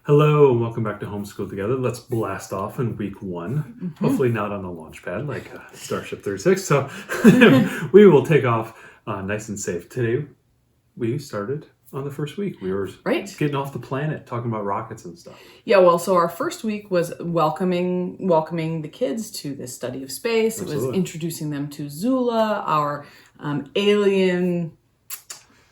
Hello and welcome back to Homeschool Together. Let's blast off in week one. Hopefully not on a launch pad like Starship 36. So we will take off nice and safe. Today we started on the first week. We were getting off the planet, talking about rockets and stuff. Yeah, well, so our first week was welcoming the kids to this study of space. Absolutely. It was introducing them to Zula, our alien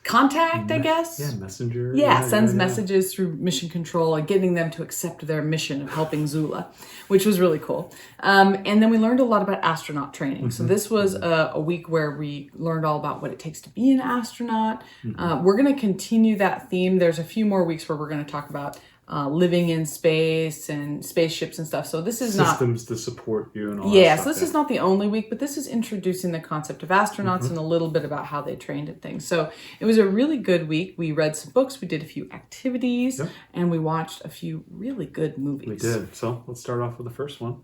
contact, I guess. Yeah, messenger. Sends messages through mission control and getting them to accept their mission of helping Zula, which was really cool. And then we learned a lot about astronaut training. So this was a week where we learned all about what it takes to be an astronaut. We're going to continue that theme. There's a few more weeks where we're going to talk about living in space and spaceships and stuff. So this is systems to support you and all that stuff. So this is not the only week, but this is introducing the concept of astronauts and a little bit about how they trained and things. So it was a really good week. We read some books, we did a few activities, and we watched a few really good movies. We did. So let's start off with the first one.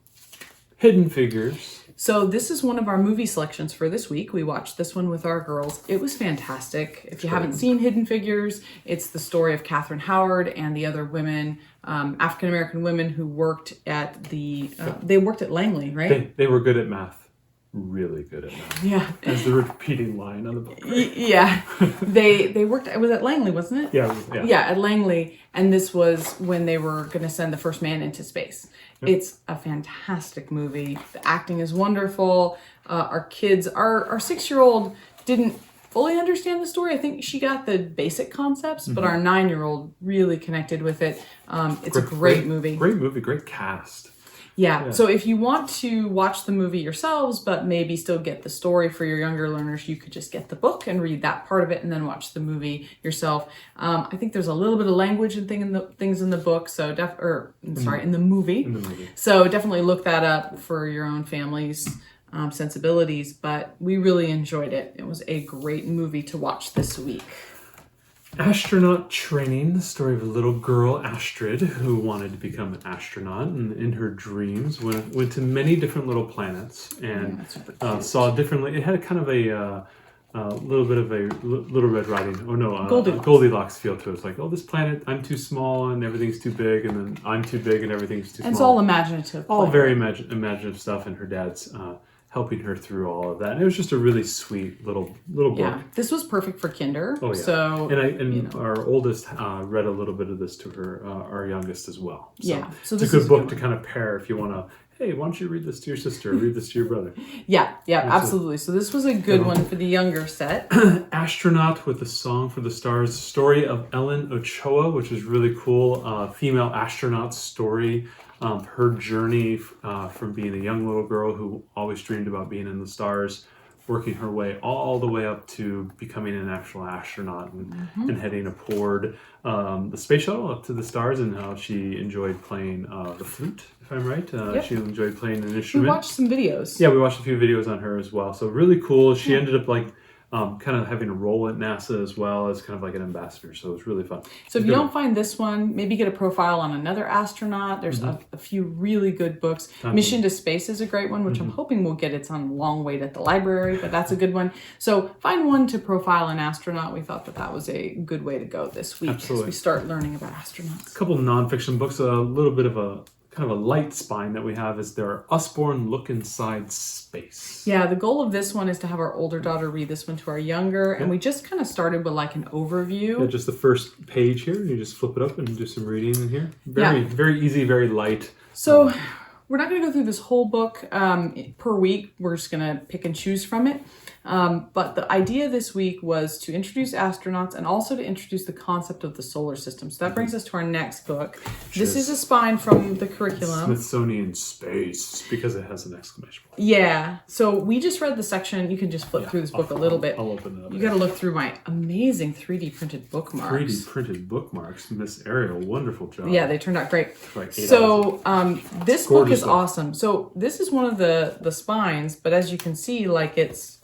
Hidden Figures. So this is one of our movie selections for this week. We watched this one with our girls. It was fantastic. If you haven't seen Hidden Figures, it's the story of Catherine Howard and the other women, African-American women who worked at they worked at Langley, right? They were good at math. Really good at math. Yeah. As the repeating line on the book. Right? Yeah. They worked, it was at Langley, wasn't it? Yeah, at Langley. And this was when they were going to send the first man into space. It's a fantastic movie. The acting is wonderful. Our kids, our 6-year-old didn't fully understand the story. I think she got the basic concepts, but our 9-year-old really connected with it. It's a great movie. Great movie, great cast. Yeah, so if you want to watch the movie yourselves, but maybe still get the story for your younger learners, you could just get the book and read that part of it and then watch the movie yourself. I think there's a little bit of language and things in the book, so in the movie. So definitely look that up for your own family's sensibilities, but we really enjoyed it. It was a great movie to watch this week. Astronaut Training, the story of a little girl, Astrid, who wanted to become an astronaut, and in her dreams went to many different little planets and saw differently. It had a kind of a little bit of a Little Red Riding, Goldilocks feel to it. It's like, oh, this planet, I'm too small and everything's too big, and then I'm too big and everything's too small. It's all imaginative. All very imaginative stuff, and her dad's helping her through all of that. And it was just a really sweet little book. Yeah, this was perfect for kinder. Oh, yeah. So, our oldest read a little bit of this to her, our youngest as well. So it's a good book to kind of pair if you want to, hey, why don't you read this to your sister, or read this to your brother? Yeah, absolutely. So this was a good one for the younger set. Astronaut with a Song for the Stars, story of Ellen Ochoa, which is really cool. Female astronaut story. Her journey from being a young little girl who always dreamed about being in the stars, working her way all the way up to becoming an actual astronaut and heading aboard the space shuttle up to the stars, and how she enjoyed playing the flute, if I'm right. She enjoyed playing an instrument. We watched some videos. Yeah, we watched a few videos on her as well. So really cool. She ended up kind of having a role at NASA as well as kind of like an ambassador. So it was really fun. So if you don't find this one, maybe get a profile on another astronaut. There's a few really good books. Mission to Space is a great one, which I'm hoping we'll get. It's on long wait at the library, but that's a good one. So find one to profile an astronaut. We thought that was a good way to go this week as we start learning about astronauts. A couple of nonfiction books, a little bit of a kind of a light spine that we have is there Usborne Look Inside Space. Yeah, the goal of this one is to have our older daughter read this one to our younger, and we just kind of started with like an overview. Yeah, just the first page here. You just flip it up and do some reading in here. Very easy, very light. So we're not going to go through this whole book per week. We're just going to pick and choose from it. But the idea this week was to introduce astronauts and also to introduce the concept of the solar system. So that brings us to our next book. This is a spine from the curriculum. Smithsonian Space, because it has an exclamation point. Yeah. So we just read the section. You can just flip through this book a little bit. I'll open it up. You got to look through my amazing 3D printed bookmarks. 3D printed bookmarks. Miss Ariel, wonderful job. Yeah, they turned out great. This book is awesome. So this is one of the spines, but as you can see, this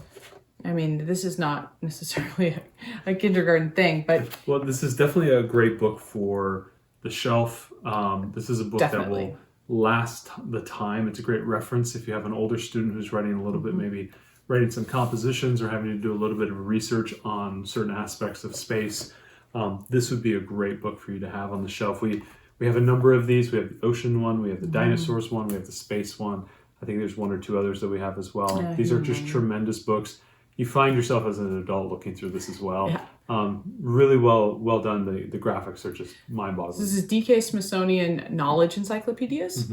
is not necessarily a kindergarten thing, but... Well, this is definitely a great book for the shelf. This is a book that will last the time. It's a great reference if you have an older student who's writing a little bit, maybe writing some compositions or having to do a little bit of research on certain aspects of space. This would be a great book for you to have on the shelf. We We have a number of these. We have the ocean one, we have the dinosaurs one, we have the space one. I think there's one or two others that we have as well. Yeah, These are just tremendous books. You find yourself as an adult looking through this as well. Really well done. The graphics are just mind-boggling. This is DK Smithsonian Knowledge Encyclopedias.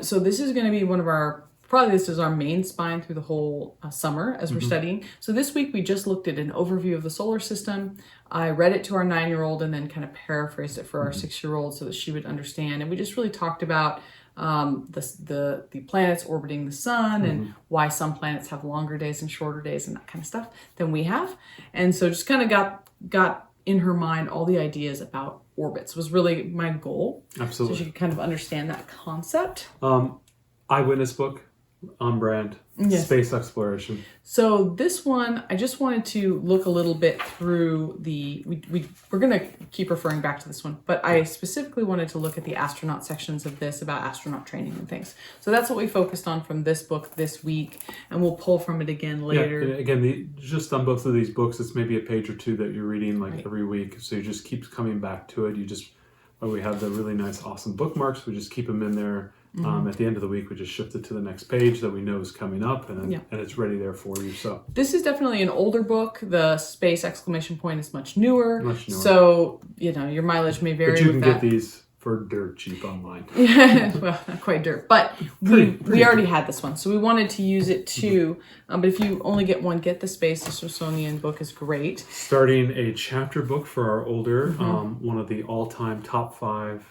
So this is going to be one of our, probably this is our main spine through the whole summer as we're studying. So this week we just looked at an overview of the solar system. I read it to our 9-year-old and then kind of paraphrased it for our 6-year-old so that she would understand. And we just really talked about the planets orbiting the sun and why some planets have longer days and shorter days and that kind of stuff than we have. And so just kind of got in her mind all the ideas about orbits was really my goal. Absolutely. So she could kind of understand that concept. Eyewitness book, on brand, space exploration. So this one, I just wanted to look a little bit through we're going to keep referring back to this one, but I specifically wanted to look at the astronaut sections of this about astronaut training and things. So that's what we focused on from this book this week, and we'll pull from it again later. Yeah, again, just on both of these books, it's maybe a page or two that you're reading every week, so you just keep coming back to it. We have the really nice, awesome bookmarks. We just keep them in there. At the end of the week, we just shift it to the next page that we know is coming up, and it's ready there for you. So this is definitely an older book. The space exclamation point is much newer. So your mileage may vary. But you with can that. get these for dirt cheap online. Well, not quite dirt, but we already had this one, so we wanted to use it too. But if you only get one, get the Space. The Smithsonian book is great. Starting a chapter book for our older, one of the all-time top 5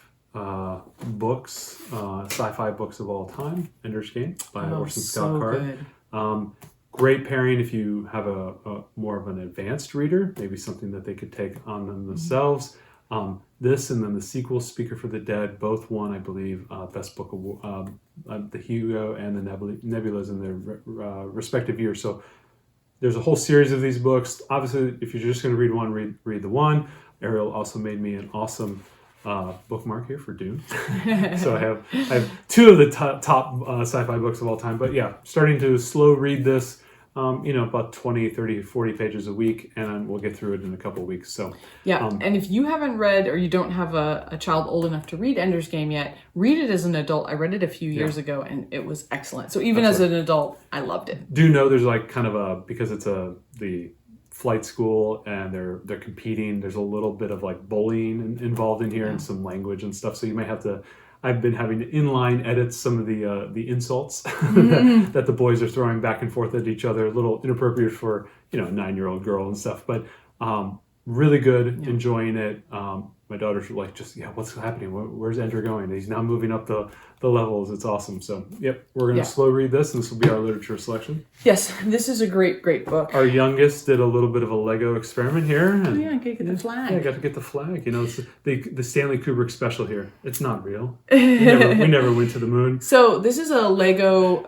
books, sci-fi books of all time, Ender's Game by Orson Scott Card. Great pairing if you have a more of an advanced reader, maybe something that they could take on themselves. This and then the sequel, Speaker for the Dead, both won, I believe, Best Book Award, the Hugo and the Nebulas in their respective years. So there's a whole series of these books. Obviously, if you're just going to read one, read the one. Ariel also made me an awesome bookmark here for Dune. So I have 2 of the top sci-fi books of all time. But yeah, starting to slow read this, about 20, 30, 40 pages a week, and we'll get through it in a couple of weeks. So and if you haven't read or you don't have a child old enough to read Ender's Game yet, read it as an adult. I read it a few years ago, and it was excellent. So even as an adult, I loved it. Do know there's kind of because it's the flight school and they're competing, there's a little bit of bullying involved in here and some language and stuff, so you may have to, I've been having to inline edit some of the insults that the boys are throwing back and forth at each other, a little inappropriate for a 9-year-old girl and stuff, but really good, enjoying it. My daughter's what's happening? Where's Ender going? He's now moving up the levels. It's awesome. So, we're going to slow read this, and this will be our literature selection. Yes, this is a great book. Our youngest did a little bit of a Lego experiment here. And, I got to get the flag. Yeah, I got to get the flag. It's the Stanley Kubrick special here. It's not real. We never went to the moon. So this is a Lego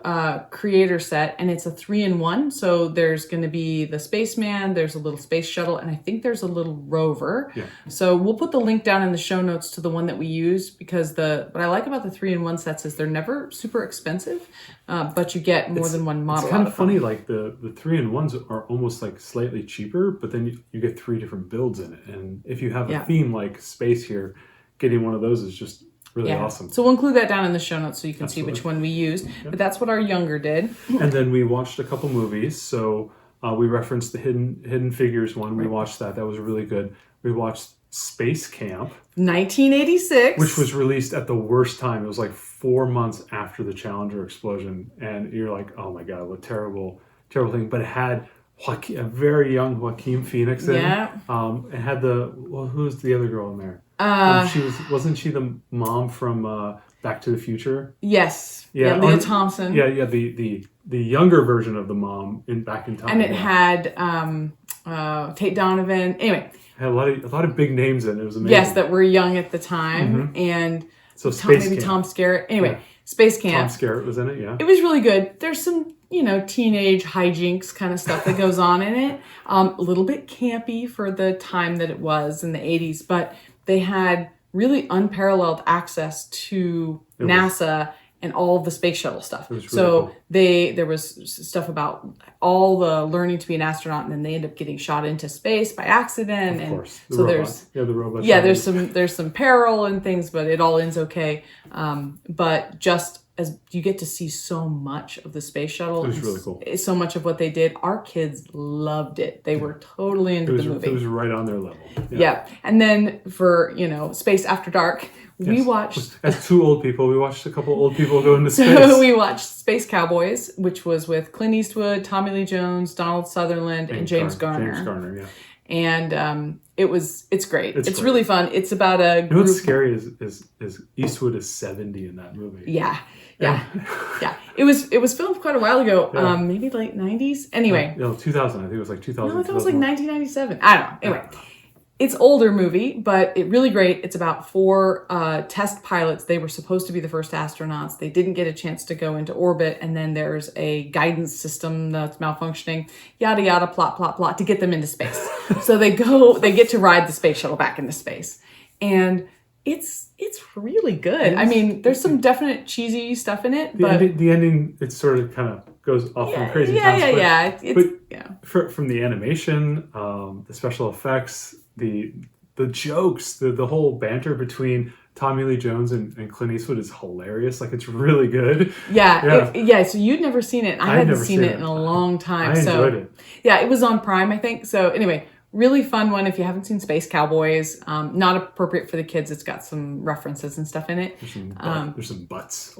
creator set, and it's a 3-in-1. So there's going to be the spaceman, there's a little space shuttle, and I think there's a little rover. Yeah. So we'll put the link down in the show notes to the one that we use, because what I like about the 3-in-1 sets is they're never super expensive, but you get more than one model. It's kind of funny, the 3-in-1s are almost slightly cheaper, but then you get 3 different builds in it. And if you have a theme like space here, getting one of those is just really awesome. So we'll include that down in the show notes so you can see which one we used. But that's what our younger did. And then we watched a couple movies. So we referenced the Hidden Figures one. We watched that. That was really good. We watched Space Camp, 1986, which was released at the worst time. It was 4 months after the Challenger explosion, and you're like, oh my god, what terrible thing. But it had a very young Joaquin Phoenix in it. It had who's the other girl in there? Wasn't she the mom from Back to the Future? Yes. Yeah, Leah Thompson. Yeah, the younger version of the mom in Back in Time. And it had Tate Donovan. Anyway. Had a lot of big names in it. It was amazing. Yes, that were young at the time. And so Space Camp. Tom Skerritt. Anyway, Space Camp. Tom Skerritt was in it, yeah. It was really good. There's some, teenage hijinks kind of stuff that goes on in it. A little bit campy for the time that it was in the 80s, but they had really unparalleled access to NASA and all the space shuttle stuff. was really So cool. there was stuff about all the learning to be an astronaut, and then they end up getting shot into space by accident. Of course. The so robot. The robot. yeah, there's some peril and things, but it all ends okay. But just as you get to see so much of the space shuttle, it was really cool. So much of what they did, our kids loved it. They were totally into the movie. It was right on their level. Yeah. And then for, Space After Dark, we watched... As two old people, we watched a couple old people go into space. So we watched Space Cowboys, which was with Clint Eastwood, Tommy Lee Jones, Donald Sutherland, and James Garner. James Garner, yeah. And it's great. It's great. really fun. It's about a group... what's scary is Eastwood is 70 in that movie. Yeah. It was filmed quite a while ago, maybe late 90s. Anyway. No, 2000. I think it was like 2000. No, I thought it was like 1997. I don't know. Anyway. It's older movie, but it really great. It's about 4 test pilots. They were supposed to be the first astronauts. They didn't get a chance to go into orbit, and then there's a guidance system that's malfunctioning, yada yada, plot, to get them into space. So they get to ride the space shuttle back into space. And it's really good. I mean, there's some definite cheesy stuff in it, but the ending, it sort of kind of goes off on crazy times. From the animation, the special effects, the jokes, the whole banter between Tommy Lee Jones and Clint Eastwood is hilarious. Like, it's really good. So you'd never seen it. I hadn't seen it in a long time. I enjoyed it. Yeah, it was on Prime, I think. So anyway, really fun one if you haven't seen Space Cowboys. Not appropriate for the kids. It's got some references and stuff in it. There's some butts.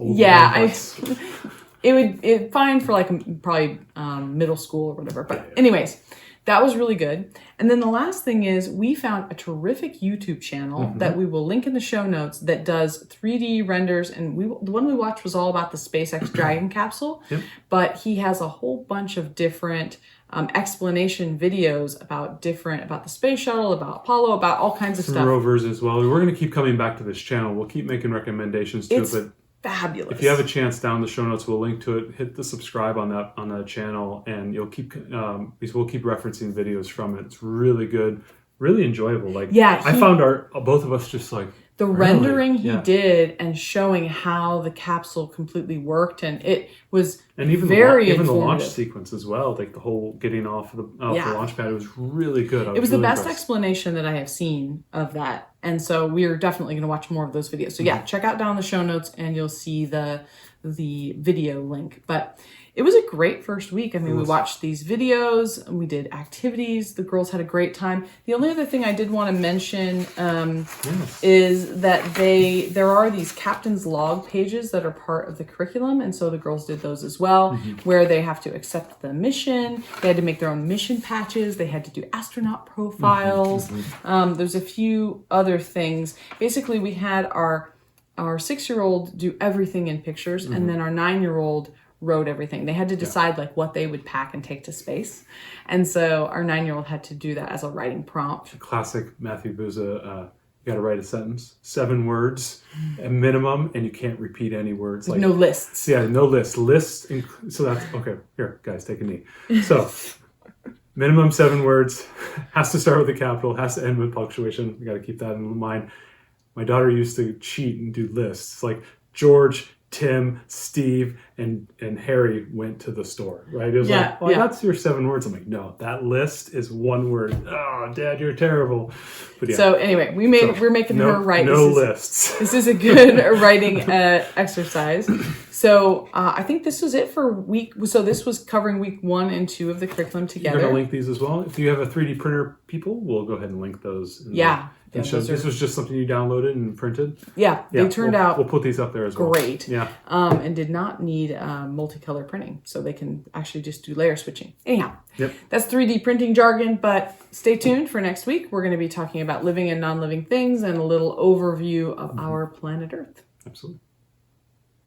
It's fine for like probably middle school or whatever. But anyways, that was really good. And then the last thing is we found a terrific YouTube channel that we will link in the show notes that does 3D renders. And the one we watched was all about the SpaceX Dragon capsule. Yep. But he has a whole bunch of different explanation videos about the space shuttle, about Apollo, about all kinds of stuff. Rovers as well. We're going to keep coming back to this channel. We'll keep making recommendations to it. But fabulous. If you have a chance, down the show notes, we'll link to it. Hit the subscribe on that channel, and you'll keep because we'll keep referencing videos from it. It's really good, really enjoyable. I found both of us just like the rendering he did and showing how the capsule completely worked, and it was even the launch sequence as well, like the whole getting off the launch pad. It was really good. It was the best explanation that I have seen of that, and so we're definitely going to watch more of those videos. So check out down the show notes, and you'll see the video link. But it was a great first week. I mean, we watched these videos, and we did activities. The girls had a great time. The only other thing I did want to mention is that there are these captain's log pages that are part of the curriculum, and so the girls did those as well, where they have to accept the mission. They had to make their own mission patches. They had to do astronaut profiles. There's a few other things. Basically, we had our 6-year-old do everything in pictures, and then our 9-year-old wrote everything. They had to decide like what they would pack and take to space. And so our 9-year-old had to do that as a writing prompt. Classic Matthew Booza, you got to write a sentence, 7 words, a minimum, and you can't repeat any words. Like no lists. Yeah, no lists. So that's, okay, here, guys, take a knee. So minimum 7 words, has to start with a capital, has to end with punctuation. You got to keep that in mind. My daughter used to cheat and do lists. Like George, Tim, Steve, and Harry went to the store, right? It was that's your 7 words. I'm like, no, that list is 1 word. Oh, Dad, you're terrible. But so anyway, we're making her write. No lists. This is a good writing exercise. So I think this was it for week. So this was covering week 1 and 2 of the curriculum together. You're going to link these as well. If you have a 3D printer, people, we'll go ahead and link those. This was just something you downloaded and printed? They turned out we'll put these up there as well. Great. And did not need multicolor printing, so they can actually just do layer switching. Anyhow, that's 3D printing jargon, but stay tuned for next week. We're going to be talking about living and non-living things and a little overview of our planet Earth. Absolutely.